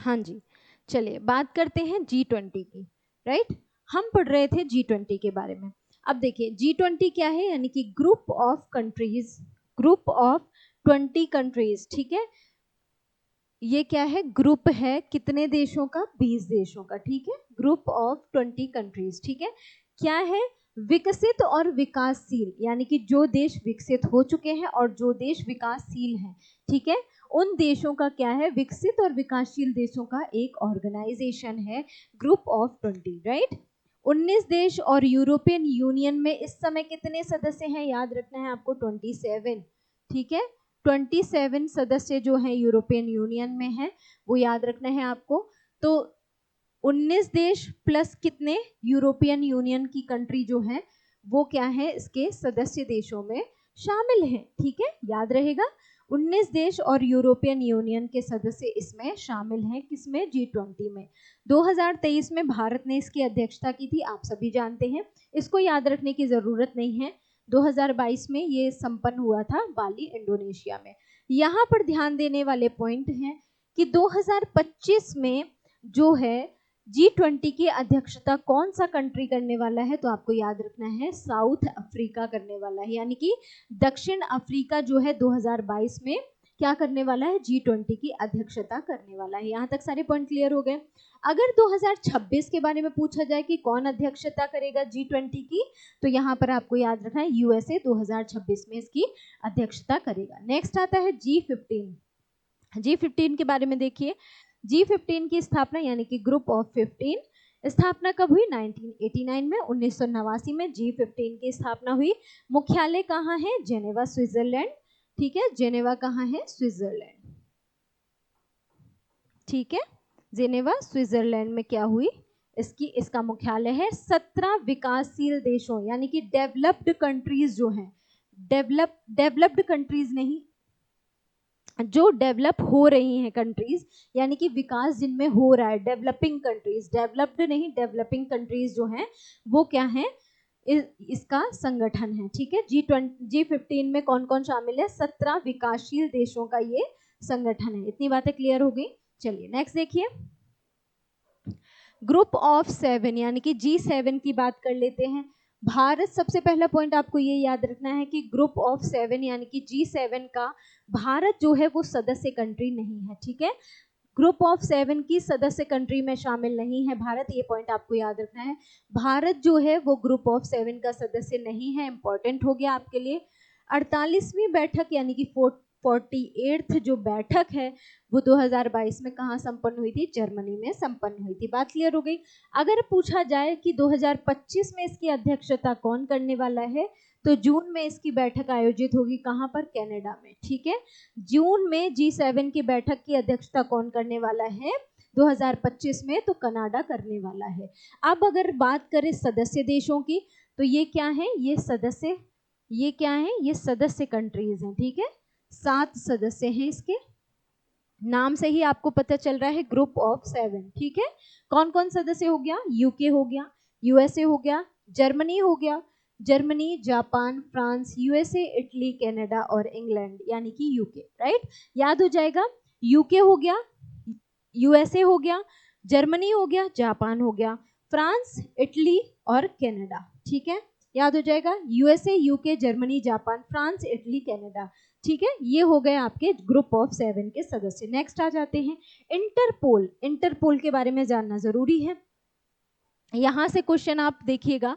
हाँ जी, चलिए बात करते हैं G20 की, राइट। हम पढ़ रहे थे G20 के बारे में। अब देखिए G20 क्या है, यानी कि group of countries, group of 20 countries, ठीक है। ये क्या है, ग्रुप है कितने देशों का, 20 देशों का, ठीक है। ग्रुप ऑफ 20 कंट्रीज, ठीक है। क्या है, विकसित और विकासशील, यानी कि जो देश विकसित हो चुके हैं और जो देश विकासशील हैं, ठीक है, उन देशों का क्या है, विकसित और विकासशील देशों का एक ऑर्गेनाइजेशन है ग्रुप ऑफ 20, राइट। 19 देश और यूरोपियन यूनियन में इस समय कितने सदस्य हैं, याद रखना है आपको, 27, ठीक है। 27 सदस्य जो हैं यूरोपियन यूनियन में हैं, वो याद रखना है आपको। तो 19 देश प्लस कितने यूरोपियन यूनियन की कंट्री जो है वो क्या है, इसके सदस्य देशों में शामिल हैं, ठीक है, याद रहेगा। 19 देश और यूरोपियन यूनियन के सदस्य इसमें शामिल हैं, किसमें, G20 में। 2023 में भारत ने इसकी अध्यक्षता की थी, आप सभी जानते हैं, इसको याद रखने की जरूरत नहीं है। 2022 में ये संपन्न हुआ था बाली, इंडोनेशिया में। यहाँ पर ध्यान देने वाले पॉइंट हैं कि 2025 में जो है G20 की अध्यक्षता कौन सा कंट्री करने वाला है, तो आपको याद रखना है साउथ अफ्रीका करने वाला है, यानी कि दक्षिण अफ्रीका जो है 2022 में क्या करने वाला है, G20 की अध्यक्षता करने वाला है। यहाँ तक सारे पॉइंट क्लियर हो गए। अगर 2026 के बारे में पूछा जाए कि कौन अध्यक्षता करेगा G20 की, तो यहाँ पर आपको याद रखना है USA 2026 में इसकी अध्यक्षता करेगा। नेक्स्ट आता है G15। G15 के बारे में देखिए, G15 की स्थापना यानी कि ग्रुप ऑफ 15 स्थापना कब हुई, 1989 में। 1989 में G15 की स्थापना हुई। मुख्यालय कहाँ है, जेनेवा, स्विट्जरलैंड, ठीक है। जेनेवा कहाँ है, स्विट्जरलैंड, ठीक है। जेनेवा स्विट्जरलैंड में क्या हुई, इसका मुख्यालय है। 17 विकासशील देशों यानी कि डेवलप्ड कंट्रीज जो हैं, डेवलप्ड कंट्रीज नहीं, जो डेवलप हो रही हैं कंट्रीज, यानी कि विकास जिनमें हो रहा है, डेवलपिंग कंट्रीज, डेवलप्ड नहीं, डेवलपिंग कंट्रीज जो हैं वो क्या है, इसका संगठन है, ठीक है। G15 में कौन कौन शामिल है, 17 विकासशील देशों का ये संगठन है। इतनी बातें क्लियर हो गई। चलिए नेक्स्ट देखिए, ग्रुप ऑफ 7 यानी कि G7 की बात कर लेते हैं। भारत, सबसे पहला पॉइंट आपको ये याद रखना है कि ग्रुप ऑफ 7 यानी कि G7 का भारत जो है वो सदस्य कंट्री नहीं है, ठीक है। ग्रुप ऑफ 7 की सदस्य कंट्री में शामिल नहीं है भारत, ये पॉइंट आपको याद रखना है। भारत जो है वो ग्रुप ऑफ 7 का सदस्य नहीं है, इंपॉर्टेंट हो गया आपके लिए। 48वीं बैठक यानी कि 48th जो बैठक है वो 2022 में कहाँ संपन्न हुई थी, जर्मनी में संपन्न हुई थी। बात क्लियर हो गई। अगर पूछा जाए कि 2025 में इसकी अध्यक्षता कौन करने वाला है, तो जून में इसकी बैठक आयोजित होगी, कहाँ पर, कनाडा में, ठीक है। जून में G7 की बैठक की अध्यक्षता कौन करने वाला है 2025 में, तो कनाडा करने वाला है। अब अगर बात करें सदस्य देशों की, तो ये क्या है, ये क्या है, ये सदस्य कंट्रीज हैं, ठीक है। 7 सदस्य हैं इसके, नाम से ही आपको पता चल रहा है ग्रुप ऑफ 7, ठीक है। कौन कौन सदस्य हो गया, यूके हो गया, यूएसए हो गया, जर्मनी हो गया, Germany, Japan, France, USA, Italy, Canada और इंग्लैंड यानी कि यूके, राइट। याद हो जाएगा, यूके हो गया, यूएसए हो गया, जर्मनी हो गया, जापान हो गया, फ्रांस, इटली और कनाडा, ठीक है। याद हो जाएगा, USA, UK, Germany, Japan, France, Italy, Canada, ठीक है। ये हो गए आपके ग्रुप ऑफ 7 के सदस्य। नेक्स्ट आ जाते हैं इंटरपोल। इंटरपोल के बारे में जानना जरूरी है, यहां से क्वेश्चन आप देखिएगा,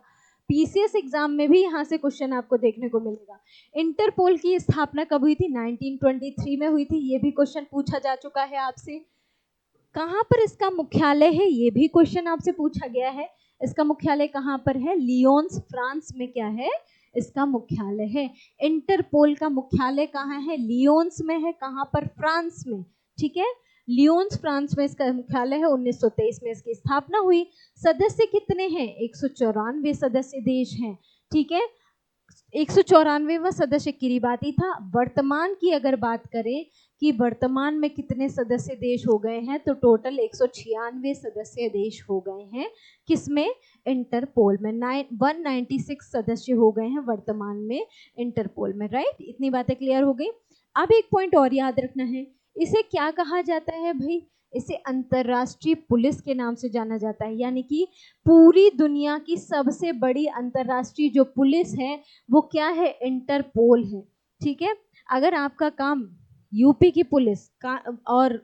पीसीएस एग्जाम में भी यहां से क्वेश्चन आपको देखने को मिलेगा। इंटरपोल की स्थापना कब हुई थी, 1923 में हुई थी, ये भी क्वेश्चन पूछा जा चुका है आपसे। कहां पर इसका मुख्यालय है, ये भी क्वेश्चन आपसे पूछा गया है। इसका मुख्यालय कहां पर है, लियोन्स, फ्रांस में क्या है, इसका मुख्यालय है। इंटरपोल का मुख्यालय कहाँ है, लियोन्स में है, कहां पर, फ्रांस में, ठीक है। लियोन्स, फ्रांस में इसका मुख्यालय है। 1923 में इसकी स्थापना हुई। सदस्य कितने हैं, 194 सदस्य देश हैं, ठीक है। 194वां सदस्य किरीबाती था। वर्तमान की अगर बात करें कि वर्तमान में कितने सदस्य देश हो गए हैं, तो टोटल 196 सदस्य देश हो गए हैं, किसमें, इंटरपोल में। 196 सदस्य हो गए हैं वर्तमान में इंटरपोल में, राइट। इतनी बातें क्लियर हो गई। अब एक पॉइंट और याद रखना है, इसे क्या कहा जाता है भाई, इसे अंतर्राष्ट्रीय पुलिस के नाम से जाना जाता है, यानी कि पूरी दुनिया की सबसे बड़ी अंतर्राष्ट्रीय जो पुलिस है वो क्या है, इंटरपोल है। ठीक है, अगर आपका काम यूपी की पुलिस का और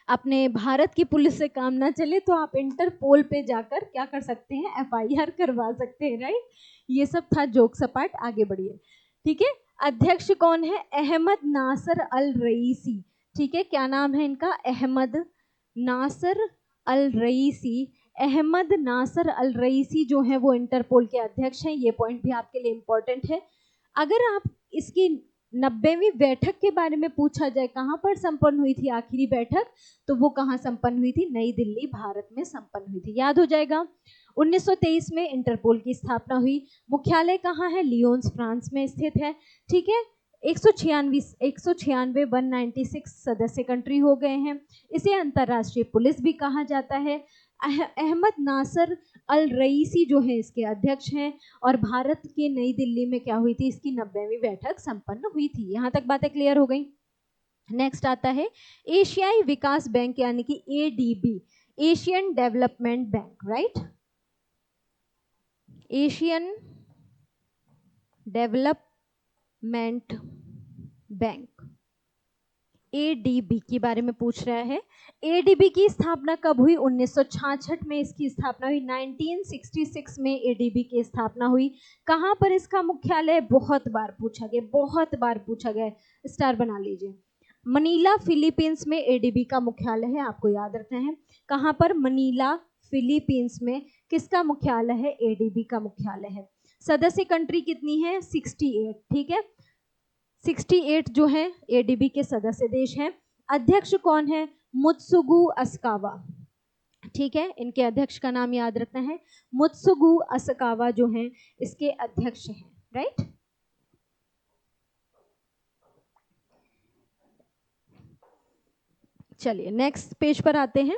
अपने भारत की पुलिस से काम ना चले तो आप इंटरपोल पे जाकर क्या कर सकते हैं, एफआईआर करवा सकते हैं, राइट। ये सब था जोक सपाट, आगे बढ़िए। ठीक है, अध्यक्ष कौन है, अहमद नासर अल रईसी। ठीक है, क्या नाम है इनका, अहमद नासर अल रईसी। अहमद नासर अल रईसी जो है वो इंटरपोल के अध्यक्ष हैं, ये पॉइंट भी आपके लिए इंपॉर्टेंट है। अगर आप इसकी 90वीं बैठक के बारे में पूछा जाए, कहाँ पर संपन्न हुई थी आखिरी बैठक, तो वो कहाँ संपन्न हुई थी, नई दिल्ली भारत में संपन्न हुई थी, याद हो जाएगा। 1923 में इंटरपोल की स्थापना हुई। मुख्यालय कहाँ है, लियोन्स फ्रांस में स्थित है। ठीक है, 196 196 सदस्य कंट्री हो गए हैं। इसे अंतर्राष्ट्रीय पुलिस भी कहा जाता है। अहमद नासर अल रईसी जो है इसके अध्यक्ष हैं, और भारत के नई दिल्ली में क्या हुई थी, इसकी 90वीं बैठक संपन्न हुई थी। यहाँ तक बातें क्लियर हो गई। नेक्स्ट आता है एशियाई विकास बैंक यानी कि ADB, Asian development bank, right. Asian development bank, ADB के बारे में पूछ रहा है। एडीबी की स्थापना कब हुई, 1966 में इसकी स्थापना हुई। 1966 में एडीबी की स्थापना हुई। कहाँ पर इसका मुख्यालय, बहुत बार पूछा गया, बहुत बार पूछा गया, स्टार बना लीजिए। मनीला फिलीपींस में एडीबी का मुख्यालय है, आपको याद रखना है। कहाँ पर, मनीला फिलीपींस में किसका मुख्यालय है, एडीबी का मुख्यालय है। सदस्य कंट्री कितनी है, 68। ठीक है, 68 जो है एडीबी के सदस्य देश हैं। अध्यक्ष कौन है, मुत्सुगु असकावा। ठीक है, इनके अध्यक्ष का नाम याद रखना है, मुत्सुगु असकावा जो हैं इसके अध्यक्ष हैं, राइट। चलिए नेक्स्ट पेज पर आते हैं।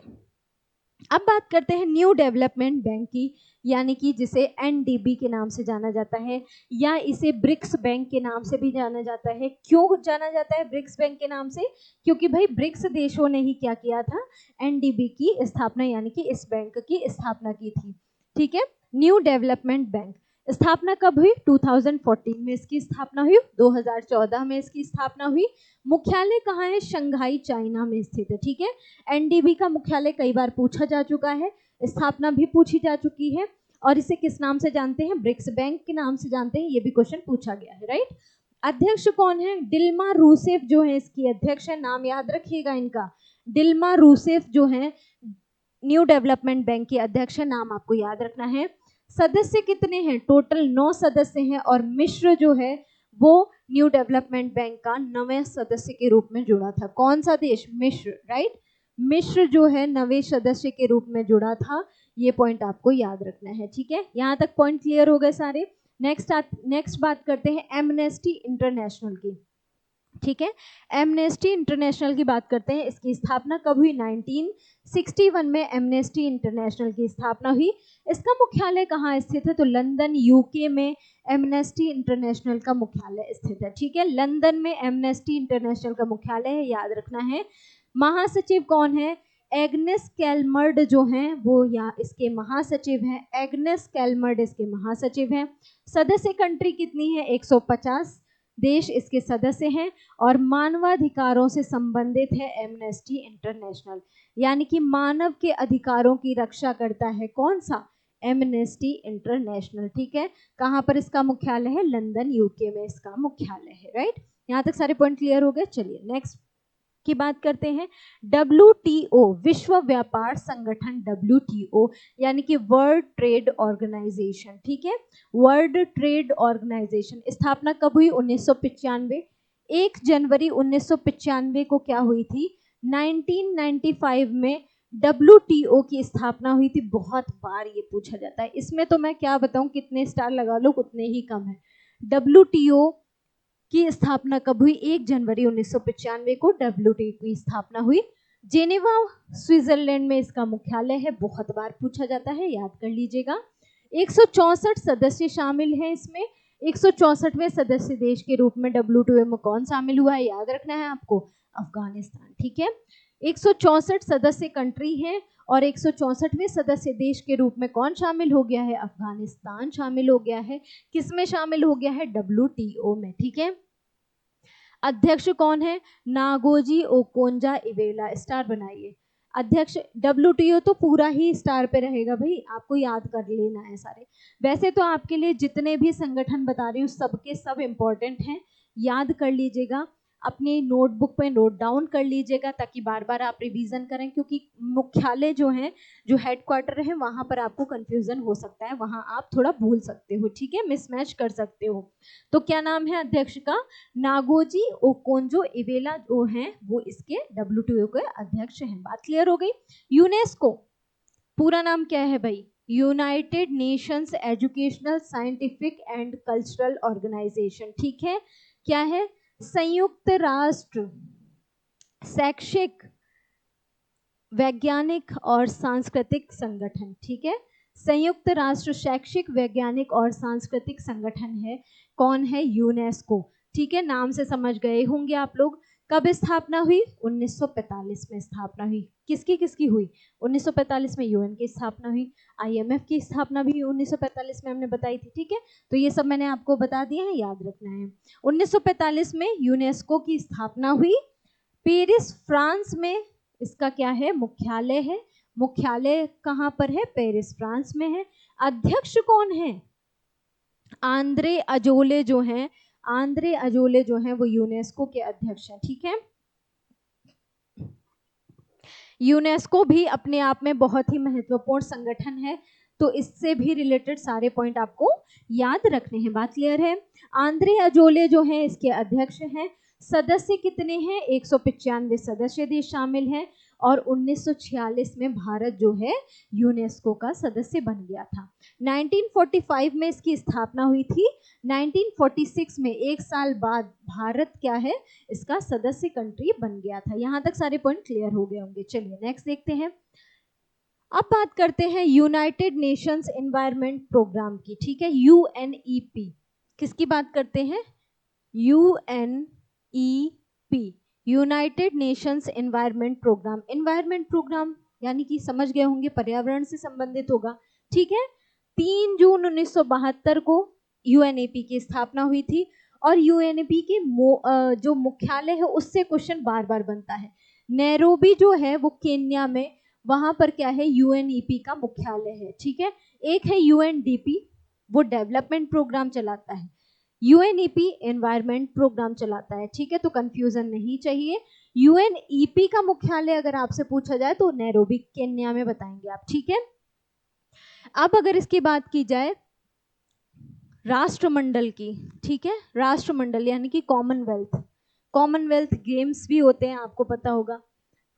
अब बात करते हैं न्यू डेवलपमेंट बैंक की, यानी कि जिसे एनडीबी के नाम से जाना जाता है, या इसे ब्रिक्स बैंक के नाम से भी जाना जाता है। क्यों जाना जाता है ब्रिक्स बैंक के नाम से, क्योंकि भाई ब्रिक्स देशों ने ही क्या किया था, एनडीबी की स्थापना यानी कि इस बैंक की स्थापना की थी। ठीक है, न्यू डेवलपमेंट बैंक स्थापना कब हुई, 2014 में इसकी स्थापना हुई, 2014 में इसकी स्थापना हुई। मुख्यालय कहाँ है, शंघाई चाइना में स्थित है। ठीक है, एनडीबी का मुख्यालय कई बार पूछा जा चुका है, स्थापना भी पूछी जा चुकी है, और इसे किस नाम से जानते हैं, ब्रिक्स बैंक के नाम से जानते हैं, ये भी क्वेश्चन पूछा गया है, राइट। अध्यक्ष कौन है, डिल्मा रूसेफ जो है इसकी अध्यक्ष है, नाम याद रखिएगा इनका, डिल्मा रूसेफ जो है न्यू डेवलपमेंट बैंक के अध्यक्ष है, नाम आपको याद रखना है। सदस्य कितने हैं, टोटल 9 सदस्य हैं, और मिश्र जो है वो न्यू डेवलपमेंट बैंक का 9वें सदस्य के रूप में जुड़ा था। कौन सा देश, मिश्र, राइट। मिश्र जो है 9वें सदस्य के रूप में जुड़ा था, ये पॉइंट आपको याद रखना है। ठीक है, यहाँ तक पॉइंट क्लियर हो गए सारे। नेक्स्ट बात करते हैं एमनेस्टी इंटरनेशनल की। ठीक है, एमनेस्टी इंटरनेशनल की बात करते हैं। इसकी स्थापना कब हुई, 1961 में एमनेस्टी इंटरनेशनल की स्थापना हुई। इसका मुख्यालय कहाँ स्थित है, तो लंदन यूके में एमनेस्टी इंटरनेशनल का मुख्यालय स्थित है। ठीक है, लंदन में एमनेस्टी इंटरनेशनल का मुख्यालय है, याद रखना है। महासचिव कौन है, एग्नेस कैलमर्ड जो हैं वो यहाँ इसके महासचिव हैं, एग्नेस कैलमर्ड इसके महासचिव हैं। सदस्य कंट्री कितनी है, 150 देश इसके सदस्य हैं, और मानवाधिकारों से संबंधित है एमनेस्टी इंटरनेशनल, यानी कि मानव के अधिकारों की रक्षा करता है कौन सा, एमनेस्टी इंटरनेशनल। ठीक है, कहाँ पर इसका मुख्यालय है, लंदन यूके में इसका मुख्यालय है, राइट। यहाँ तक सारे पॉइंट क्लियर हो गए। चलिए नेक्स्ट की बात करते हैं। WTO, विश्व व्यापार संगठन, WTO यानी कि वर्ल्ड ट्रेड ऑर्गेनाइजेशन। ठीक है, वर्ल्ड ट्रेड ऑर्गेनाइजेशन स्थापना कब हुई, 1995। 1 जनवरी 1995 को क्या हुई थी, 1995 में WTO की स्थापना हुई थी। बहुत बार ये पूछा जाता है, इसमें तो मैं क्या बताऊं, कितने स्टार लगा लो उतने ही कम है। WTO की स्थापना कब हुई, 1 जनवरी 1995 को WTO की स्थापना हुई। जेनेवा स्विट्जरलैंड में इसका मुख्यालय है, बहुत बार पूछा जाता है, याद कर लीजिएगा। 164 सदस्य शामिल हैं इसमें। 164वें सदस्य देश के रूप में WTO में कौन शामिल हुआ है, याद रखना है आपको, अफगानिस्तान। ठीक है, 164 सदस्य कंट्री है और 164वें सदस्य देश के रूप में कौन शामिल हो गया है? अफगानिस्तान शामिल हो गया है। किसमें शामिल हो गया है? WTO में। ठीक है, अध्यक्ष कौन है? नागोजी ओकोंजा इवेला, स्टार बनाइए। अध्यक्ष WTO तो पूरा ही स्टार पे रहेगा भाई, आपको याद कर लेना है सारे। वैसे तो आपके लिए जितने भी संगठन बता रही हूँ सबके सब इम्पोर्टेंट हैं, याद कर लीजिएगा, अपनी नोटबुक पे नोट डाउन कर लीजिएगा ताकि बार बार आप रिवीजन करें, क्योंकि मुख्यालय जो है, जो हेडक्वार्टर है, वहां पर आपको कंफ्यूजन हो सकता है, वहां आप थोड़ा भूल सकते हो। ठीक है, मिसमैच कर सकते हो। तो क्या नाम है अध्यक्ष का? नागोजी ओकोंजो इवेला जो हैं वो इसके WTO के अध्यक्ष हैं। बात क्लियर हो गई। यूनेस्को पूरा नाम क्या है भाई? United Nations Educational Scientific and Cultural Organization. ठीक है, क्या है? संयुक्त राष्ट्र शैक्षिक, वैज्ञानिक और सांस्कृतिक संगठन। ठीक है, संयुक्त राष्ट्र शैक्षिक, वैज्ञानिक और सांस्कृतिक संगठन है। कौन है? यूनेस्को। ठीक है, नाम से समझ गए होंगे आप लोग। कब स्थापना हुई? 1945 में स्थापना हुई। किसकी किसकी हुई? 1945 में UN की स्थापना हुई, IMF की स्थापना भी 1945 में हमने बताई थी। ठीक है, तो ये सब मैंने आपको बता दिए हैं, याद रखना है। 1945 में यूनेस्को की स्थापना हुई। पेरिस फ्रांस में इसका क्या है? मुख्यालय है। मुख्यालय कहाँ पर है? पेरिस फ्रांस में है। अध्यक्ष कौन है? आंद्रे अजोले जो हैं, आंद्रे अजोले जो हैं वो यूनेस्को के अध्यक्ष हैं। ठीक है, यूनेस्को भी अपने आप में बहुत ही महत्वपूर्ण संगठन है, तो इससे भी रिलेटेड सारे पॉइंट आपको याद रखने हैं। बात क्लियर है? आंद्रे अजोले जो हैं इसके अध्यक्ष हैं। सदस्य कितने हैं? 195 सदस्य देश शामिल हैं और 1946 में भारत जो है यूनेस्को का सदस्य बन गया था। 1945 में इसकी स्थापना हुई थी। 1946 में एक साल बाद भारत क्या है? इसका सदस्य कंट्री बन गया था। यहाँ तक सारे पॉइंट क्लियर हो गए होंगे। चलिए नेक्स्ट देखते हैं। अब बात करते हैं यूनाइटेड नेशंस एनवायरनमेंट प्रोग्राम की। ठीक है, UNEP किसकी बात करते हैं? UNEP, United Nations Environment Programme. Environment programme यानी कि समझ गए होंगे पर्यावरण से संबंधित होगा। ठीक है, 3 जून 1972 को UNEP की स्थापना हुई थी और UNEP के जो मुख्यालय है उससे क्वेश्चन बार बार बनता है। नैरोबी जो है वो केन्या में, वहां पर क्या है? UNEP का मुख्यालय है। ठीक है, एक है UNDP, वो डेवलपमेंट प्रोग्राम चलाता है। UNEP एनवायरमेंट प्रोग्राम चलाता है। ठीक है, तो कंफ्यूजन नहीं चाहिए। UNEP का मुख्यालय अगर आपसे पूछा जाए तो नैरोबी केन्या में बताएंगे आप। ठीक है, अब अगर इसकी बात की जाए राष्ट्रमंडल की, ठीक है, राष्ट्रमंडल यानी कि कॉमनवेल्थ, कॉमनवेल्थ गेम्स भी होते हैं, आपको पता होगा।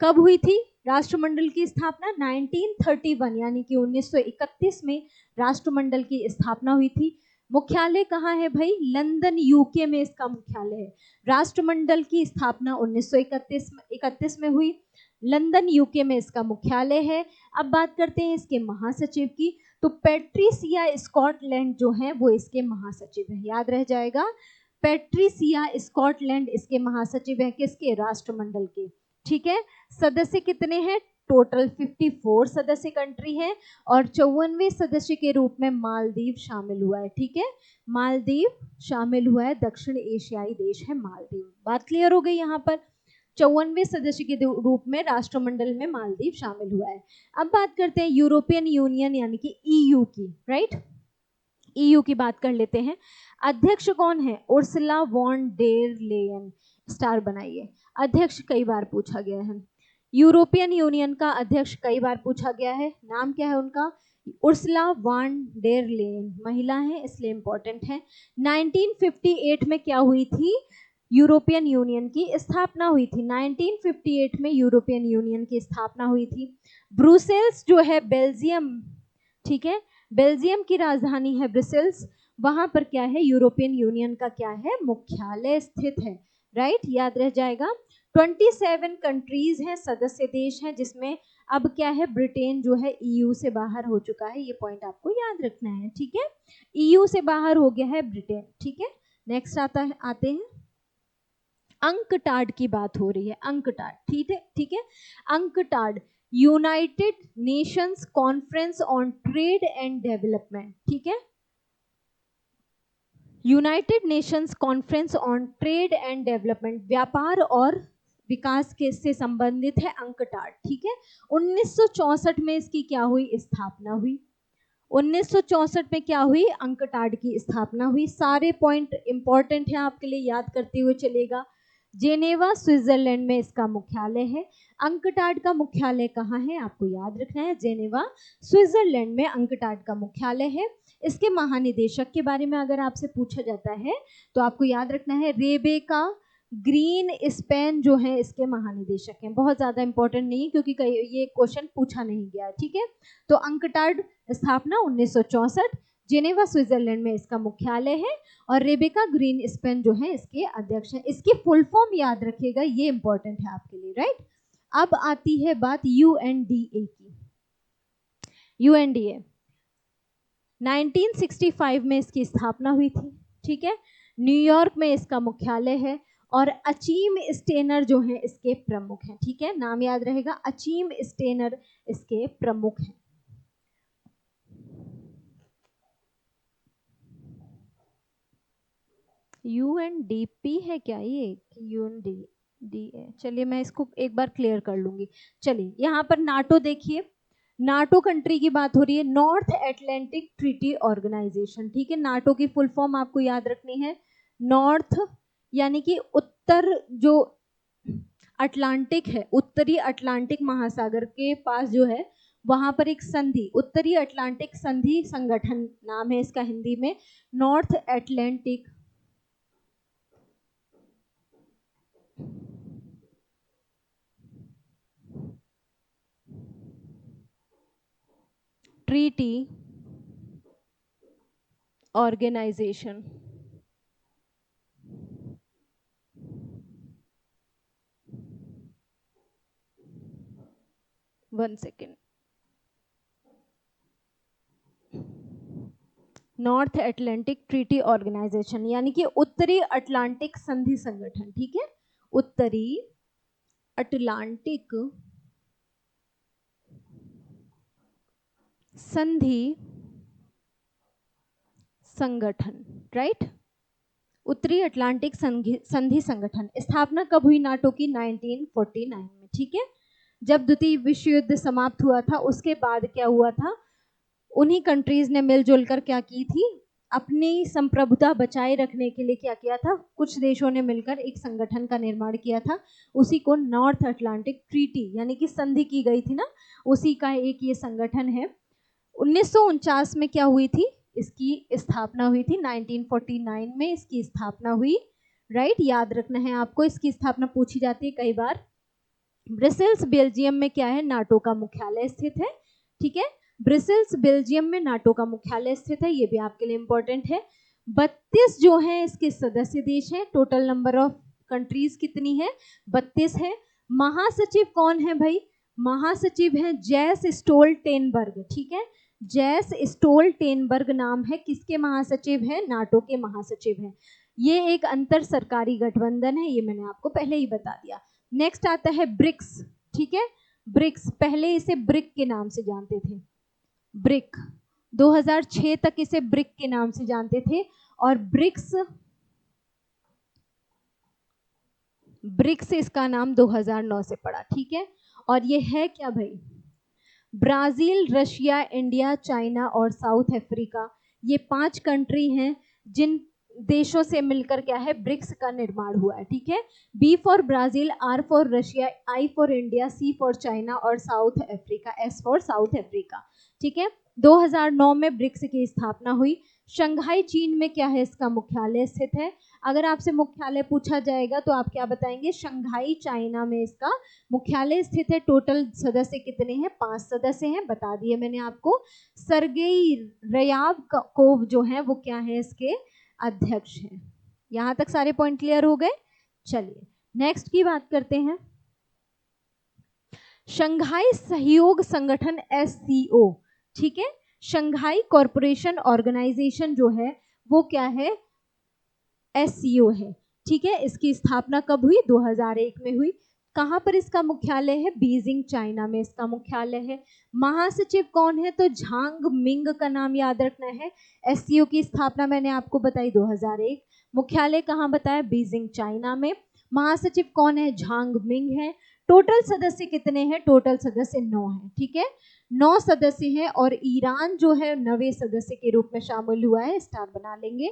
कब हुई थी राष्ट्रमंडल की स्थापना? 1931 यानी कि 1931 में राष्ट्रमंडल की स्थापना हुई थी। मुख्यालय कहाँ है भाई? लंदन UK में इसका मुख्यालय है। राष्ट्रमंडल की स्थापना 1931 में हुई, लंदन UK में इसका मुख्यालय है। अब बात करते हैं इसके महासचिव की, तो पैट्रिसिया स्कॉटलैंड जो है वो इसके महासचिव है। याद रह जाएगा, पैट्रिसिया स्कॉटलैंड इसके महासचिव है। किसके? राष्ट्रमंडल के। ठीक है, सदस्य कितने हैं? टोटल 54 सदस्य कंट्री है और 54वें सदस्य के रूप में मालदीव शामिल हुआ है। ठीक है, मालदीव शामिल हुआ है, दक्षिण एशियाई देश है मालदीव। बात क्लियर हो गई? यहाँ पर 54वें सदस्य के रूप में राष्ट्रमंडल में मालदीव शामिल हुआ है। अब बात करते हैं यूरोपियन यूनियन यानी कि EU की। राइट, EU की बात कर लेते हैं। अध्यक्ष कौन है? Ursula von der Leyen, star बनाइए। अध्यक्ष कई बार पूछा गया है, यूरोपियन यूनियन का अध्यक्ष कई बार पूछा गया है। नाम क्या है उनका? उर्सुला वॉन डेर लेयन, महिला है इसलिए इंपॉर्टेंट है। 1958 में क्या हुई थी? यूरोपियन यूनियन की स्थापना हुई थी। 1958 में यूरोपियन यूनियन की स्थापना हुई थी। ब्रुसेल्स जो है बेल्जियम, ठीक है, बेल्जियम की राजधानी है ब्रुसेल्स, वहां पर क्या है? यूरोपियन यूनियन का क्या है? मुख्यालय स्थित है। राइट, याद रह जाएगा। 27 कंट्रीज हैं, सदस्य देश हैं, जिसमें अब क्या है? ब्रिटेन जो है EU से बाहर हो चुका है। ये पॉइंट आपको याद रखना है। ठीक है, EU से बाहर हो गया है ब्रिटेन। ठीक है, नेक्स्ट आते हैं अंकटाड की बात हो रही है, अंकटाड, ठीक है, ठीक है। UNCTAD United Nations conference on trade and development, ठीक है, United Nations conference on trade and development, व्यापार और विकास के से संबंधित है अंकटाड, ठीक है। 1964 में इसकी क्या हुई, स्थापना हुई। 1964 में क्या हुई, अंकटाड की स्थापना हुई। सारे पॉइंट इंपॉर्टेंट है आपके लिए, याद करते हुए चलेगा। जेनेवा स्विट्जरलैंड में इसका मुख्यालय है। अंकटाड का मुख्यालय कहाँ है, आपको याद रखना है, जेनेवा स्विट्जरलैंड में अंकटाड का मुख्यालय है। इसके महानिदेशक के बारे में अगर आपसे पूछा जाता है तो आपको याद रखना है, रेबेका ग्रीन स्पेन जो है इसके महानिदेशक हैं। बहुत ज़्यादा इंपॉर्टेंट नहीं क्योंकि ये क्वेश्चन पूछा नहीं गया, ठीक है। तो अंकटाड स्थापना 1964, जेनेवा स्विट्जरलैंड में इसका मुख्यालय है, और रेबेका ग्रीन स्पेन जो है इसके अध्यक्ष हैं। इसकी फुल फॉर्म याद रखिएगा, ये इंपॉर्टेंट है आपके लिए, राइट। अब आती है बात UNDA की। UNDA 1965 में इसकी स्थापना हुई थी, ठीक है। न्यूयॉर्क में इसका मुख्यालय है, और अचीम स्टेनर जो है इसके प्रमुख हैं, ठीक है, नाम याद रहेगा, अचीम स्टेनर इसके प्रमुख हैं। UNDP है क्या ये, UNDA, चलिए मैं इसको एक बार क्लियर कर लूंगी। चलिए यहाँ पर नाटो देखिए, नाटो कंट्री की बात हो रही है, नॉर्थ एटलांटिक ट्रीटी ऑर्गेनाइजेशन, ठीक है। नाटो की फुल फॉर्म आपको याद रखनी है, नॉर्थ यानी कि उत्तर, जो अटलांटिक है, उत्तरी अटलांटिक महासागर के पास जो है वहां पर एक संधि, उत्तरी अटलांटिक संधि संगठन नाम है इसका हिंदी में, North Atlantic Treaty Organization. One second, North Atlantic Treaty Organization यानी कि उत्तरी अटलांटिक संधि संगठन, ठीक है, उत्तरी अटलांटिक संधि संगठन, राइट, उत्तरी अटलांटिक संधि संगठन। स्थापना कब हुई नाटो की, 1949 में, ठीक है। जब द्वितीय विश्व युद्ध समाप्त हुआ था उसके बाद क्या हुआ था, उन्हीं कंट्रीज ने मिलजुल कर क्या की थी, अपनी संप्रभुता बचाए रखने के लिए क्या किया था, कुछ देशों ने मिलकर एक संगठन का निर्माण किया था, उसी को नॉर्थ अटलांटिक ट्रीटी यानी कि संधि की गई थी ना, उसी का एक ये संगठन है। 1949 में क्या हुई थी, इसकी स्थापना हुई थी, 1949 में इसकी स्थापना हुई, राइट, याद रखना है आपको, इसकी स्थापना पूछी जाती है कई बार। ब्रसेल्स बेल्जियम में क्या है, नाटो का मुख्यालय स्थित है, ठीक है, ब्रसेल्स बेल्जियम में नाटो का मुख्यालय स्थित है, ये भी आपके लिए इंपॉर्टेंट है। 32 जो है इसके सदस्य देश हैं, टोटल नंबर ऑफ कंट्रीज कितनी है, 32 है। महासचिव कौन है भाई, महासचिव है जैस स्टोल्टेनबर्ग, ठीक है, जैस स्टोल्टेनबर्ग नाम है किसके महासचिव है, नाटो के महासचिव हैं। ये एक अंतर सरकारी गठबंधन है, ये मैंने आपको पहले ही बता दिया। नेक्स्ट आता है ब्रिक्स, ठीक है, ब्रिक्स, पहले इसे ब्रिक के नाम से जानते थे, ब्रिक 2006 तक इसे ब्रिक के नाम से जानते थे, और ब्रिक्स इसका नाम 2009 से पड़ा, ठीक है। और ये है क्या भाई, ब्राजील, रशिया, इंडिया, चाइना और साउथ अफ्रीका, ये 5 कंट्री हैं जिन देशों से मिलकर क्या है, ब्रिक्स का निर्माण हुआ है, ठीक है। B for Brazil, R for Russia, I for India, C for China और South Africa, S for South Africa, ठीक है। 2009 में ब्रिक्स की स्थापना हुई। शंघाई चीन में क्या है, इसका मुख्यालय स्थित है। अगर आपसे मुख्यालय पूछा जाएगा तो आप क्या बताएंगे, शंघाई चाइना में इसका मुख्यालय स्थित है। टोटल सदस्य कितने हैं, 5 सदस्य हैं, बता दिए मैंने आपको। सर्गेई रयाबकोव जो है वो क्या है, इसके अध्यक्ष हैं। यहां तक सारे पॉइंट क्लियर हो गए। चलिए नेक्स्ट की बात करते हैं, शंघाई सहयोग संगठन SCO, ठीक है, शंघाई कॉरपोरेशन ऑर्गेनाइजेशन जो है वो क्या है, SCO है। ठीक है। इसकी स्थापना कब हुई? 2001 में हुई। कहाँ पर इसका मुख्यालय है? बीजिंग, चाइना में इसका मुख्यालय है। महासचिव कौन है? तो झांग मिंग का नाम याद रखना है। एससीओ की स्थापना मैंने आपको बताई 2001। मुख्यालय कहाँ बताया? बीजिंग, चाइना में। महासचिव कौन है? झांग मिंग है। टोटल सदस्य कितने हैं? टोटल सदस्य 9 हैं। ठीक है, 9 सदस्य हैं। और ईरान जो है 9वें सदस्य के रूप में शामिल हुआ है, स्टार बना लेंगे।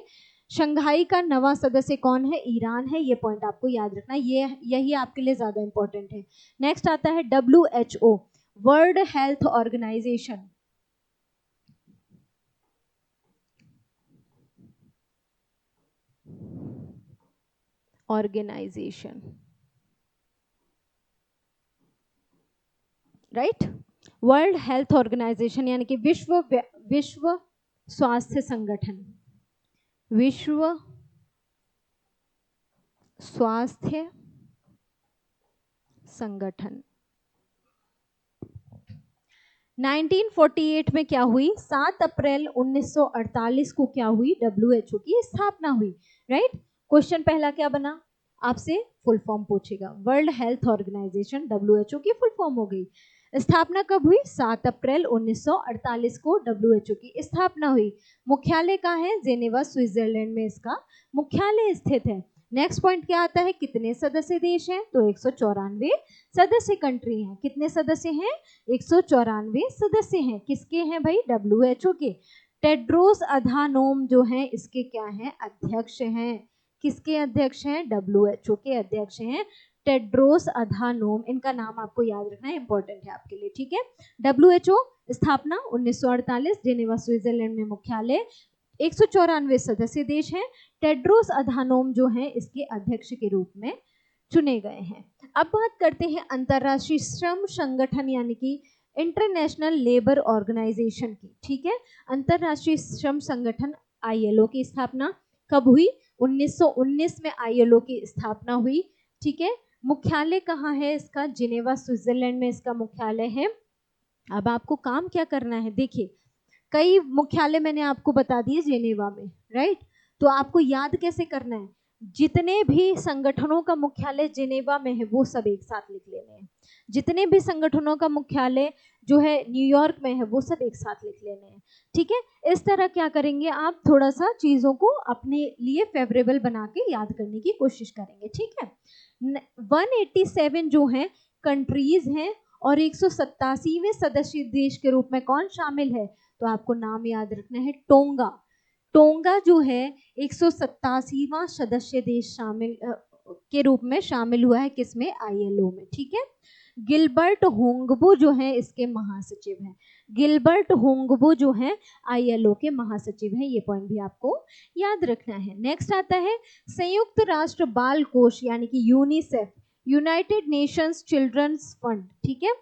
शंघाई का 9वां सदस्य कौन है? ईरान है। ये पॉइंट आपको याद रखना है, यही आपके लिए ज्यादा इंपॉर्टेंट है। नेक्स्ट आता है WHO, World Health Organization. Right, World Health Organization यानी कि विश्व स्वास्थ्य संगठन। विश्व स्वास्थ्य संगठन 1948 में क्या हुई? 7 अप्रैल 1948 को क्या हुई? WHO की स्थापना हुई। राइट, क्वेश्चन पहला क्या बना? आपसे फुल फॉर्म पूछेगा। वर्ल्ड हेल्थ ऑर्गेनाइजेशन WHO की फुल फॉर्म हो गई। स्थापना कब हुई? 7 अप्रैल 1948 को WHO की स्थापना हुई। मुख्यालय कहाँ है? जेनेवा, स्विट्जरलैंड में इसका मुख्यालय स्थित है। नेक्स्ट पॉइंट क्या आता है? कितने सदस्य देश हैं? तो 194 सदस्य कंट्री हैं। कितने सदस्य हैं? 194 सदस्य हैं। किसके हैं भाई? WHO के। टेड्रोस अधानोम जो हैं इसके क्या हैं? अध्यक्ष हैं। किसके अध्यक्ष हैं? WHO के अध्यक्ष हैं टेड्रोस अधानोम। इनका नाम आपको याद रखना है, इंपॉर्टेंट है आपके लिए। ठीक है, WHO स्थापना 1948, जेनेवा, स्विट्जरलैंड में मुख्यालय। 194 सदस्य देश हैं। टेड्रोस अधानोम जो हैं इसके अध्यक्ष के रूप में चुने गए हैं। अब बात करते हैं अंतर्राष्ट्रीय श्रम संगठन यानी कि इंटरनेशनल लेबर ऑर्गेनाइजेशन की। ठीक है, अंतर्राष्ट्रीय श्रम संगठन ILO की स्थापना कब हुई? 1919 में ILO की स्थापना हुई। ठीक है, मुख्यालय कहाँ है इसका? जिनेवा, स्विट्जरलैंड में इसका मुख्यालय है। अब आपको काम क्या करना है? देखिए, कई मुख्यालय मैंने आपको बता दिए जिनेवा में, राइट? तो आपको याद कैसे करना है? जितने भी संगठनों का मुख्यालय जिनेवा में है वो सब एक साथ लिख लेने हैं। जितने भी संगठनों का मुख्यालय जो है न्यूयॉर्क में है वो सब एक साथ लिख लेने हैं। ठीक है, इस तरह क्या करेंगे आप? थोड़ा सा चीजों को अपने लिए फेवरेबल बना के याद करने की कोशिश करेंगे। ठीक है, 187 जो है कंट्रीज हैं और 187वें सदस्य देश के रूप में कौन शामिल है? तो आपको नाम याद रखना है, टोंगा। टोंगा जो है 187वां सदस्य देश शामिल के रूप में शामिल हुआ है। किसमें? ILO में। ठीक है, गिलबर्ट होंगबो जो है इसके महासचिव हैं। गिलबर्ट होंगबो जो है ILO के महासचिव हैं। ये पॉइंट भी आपको याद रखना है। नेक्स्ट आता है संयुक्त राष्ट्र बाल कोष यानी कि UNICEF, United Nations Children's Fund. ठीक है,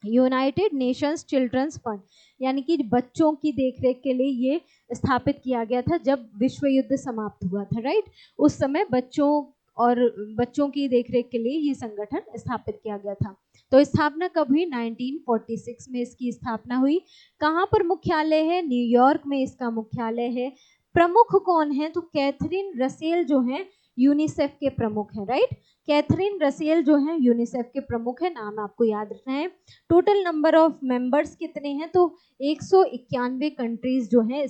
यूनाइटेड नेशंस चिल्ड्रंस फंड यानी कि बच्चों की देखरेख के लिए ये स्थापित किया गया था जब विश्व युद्ध समाप्त हुआ था। राइट, उस समय बच्चों की देखरेख के लिए ये संगठन स्थापित किया गया था। तो स्थापना कब हुई? 1946 में इसकी स्थापना हुई। कहाँ पर मुख्यालय है? न्यूयॉर्क में इसका मुख्यालय है। प्रमुख कौन है? तो कैथरीन रसेल जो है यूनिसेफ के प्रमुख हैं। राइट, कैथरीन रसेल जो है यूनिसेफ के प्रमुख है। नाम आपको याद रखना है। टोटल नंबर ऑफ मेंबर्स कितने हैं? तो 191 कंट्रीज जो हैं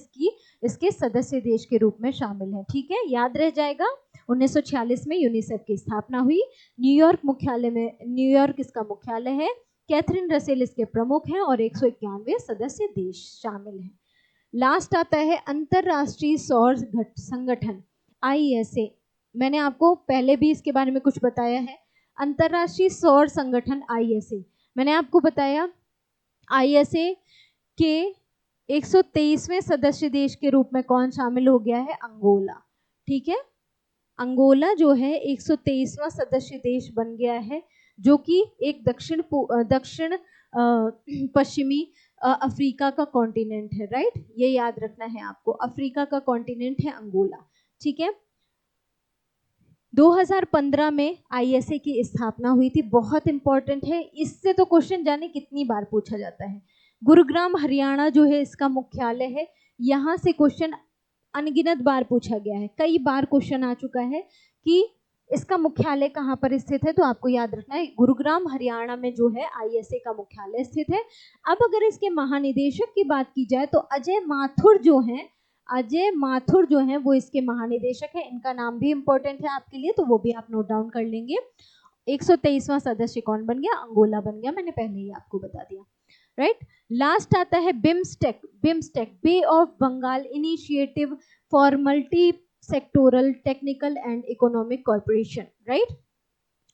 इसके सदस्य देश के रूप में शामिल हैं। ठीक है, याद रह जाएगा। 1946 में यूनिसेफ की स्थापना हुई। न्यूयॉर्क इसका मुख्यालय है। कैथरीन रसेल इसके प्रमुख हैं और 191 सदस्य देश शामिल हैं। लास्ट आता है अंतरराष्ट्रीय सौर संगठन ISA। मैंने आपको पहले भी इसके बारे में कुछ बताया है। अंतरराष्ट्रीय सौर संगठन ISA, मैंने आपको बताया ISA के 123वें सदस्य देश के रूप में कौन शामिल हो गया है? अंगोला। ठीक है, अंगोला जो है 123वां सदस्य देश बन गया है, जो कि एक दक्षिण पश्चिमी अफ्रीका का कॉन्टिनेंट है। राइट, ये याद रखना है आपको, अफ्रीका का कॉन्टिनेंट है अंगोला। ठीक है, 2015 में ISA की स्थापना हुई थी। बहुत इंपॉर्टेंट है, इससे तो क्वेश्चन जाने कितनी बार पूछा जाता है। गुरुग्राम हरियाणा जो है इसका मुख्यालय है। यहाँ से क्वेश्चन अनगिनत बार पूछा गया है, कई बार क्वेश्चन आ चुका है कि इसका मुख्यालय कहाँ पर स्थित है, तो आपको याद रखना है गुरुग्राम हरियाणा में जो है ISA का मुख्यालय स्थित है। अब अगर इसके महानिदेशक की बात की जाए तो अजय माथुर जो हैं वो इसके महानिदेशक हैं। इनका नाम भी इंपॉर्टेंट है आपके लिए, तो वो भी आप नोट डाउन कर लेंगे। 123वां सदस्य कौन बन गया, अंगोला बन गया, मैंने पहले ही आपको बता दिया, राइट। लास्ट आता है BIMSTEC, Bay of Bengal Initiative for Multi Sectoral Technical and Economic corporation, right.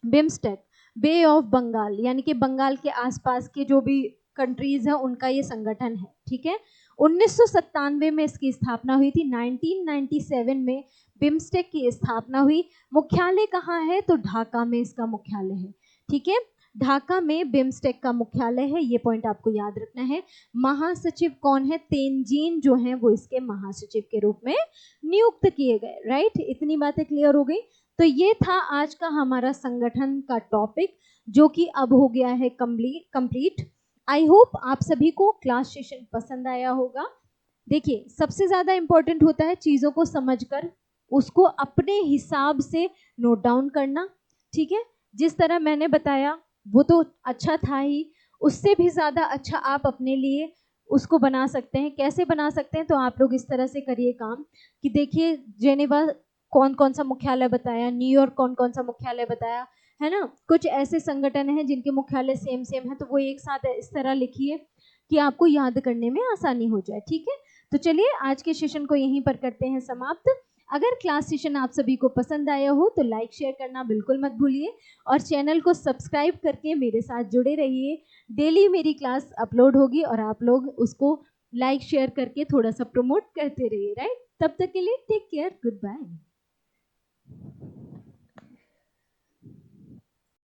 BIMSTEC, Bay of Bengal, यानी कि बंगाल के आसपास के जो भी कंट्रीज हैं उनका ये संगठन है, ठीक है। 1997 में इसकी स्थापना हुई थी। 1997 में बिम्स्टेक की स्थापना हुई। मुख्यालय कहाँ है, तो ढाका में इसका मुख्यालय है, ठीक है। ढाका में बिम्स्टेक का मुख्यालय है, ये पॉइंट आपको याद रखना है। महासचिव कौन है, तेनजीन जो हैं वो इसके महासचिव के रूप में नियुक्त किए गए, राइट। इतनी बातें क्लियर हो गई। तो ये था आज का हमारा संगठन का टॉपिक, जो कि अब हो गया है कंप्लीट। आई होप आप सभी को क्लास सेशन पसंद आया होगा। देखिए, सबसे ज़्यादा इम्पोर्टेंट होता है चीज़ों को समझकर उसको अपने हिसाब से नोट डाउन करना, ठीक है। जिस तरह मैंने बताया वो तो अच्छा था ही, उससे भी ज़्यादा अच्छा आप अपने लिए उसको बना सकते हैं। कैसे बना सकते हैं, तो आप लोग इस तरह से करिए काम कि देखिए जेनेवा कौन कौन सा मुख्यालय बताया, न्यूयॉर्क कौन कौन सा मुख्यालय बताया, है ना। कुछ ऐसे संगठन हैं जिनके मुख्यालय सेम सेम है, तो वो एक साथ इस तरह लिखिए कि आपको याद करने में आसानी हो जाए, ठीक है। तो चलिए आज के सेशन को यहीं पर करते हैं समाप्त। अगर क्लास सेशन आप सभी को पसंद आया हो तो लाइक शेयर करना बिल्कुल मत भूलिए, और चैनल को सब्सक्राइब करके मेरे साथ जुड़े रहिए। डेली मेरी क्लास अपलोड होगी और आप लोग उसको लाइक शेयर करके थोड़ा सा प्रमोट करते रहिए, राइट। तब तक के लिए टेक केयर, गुड बाय।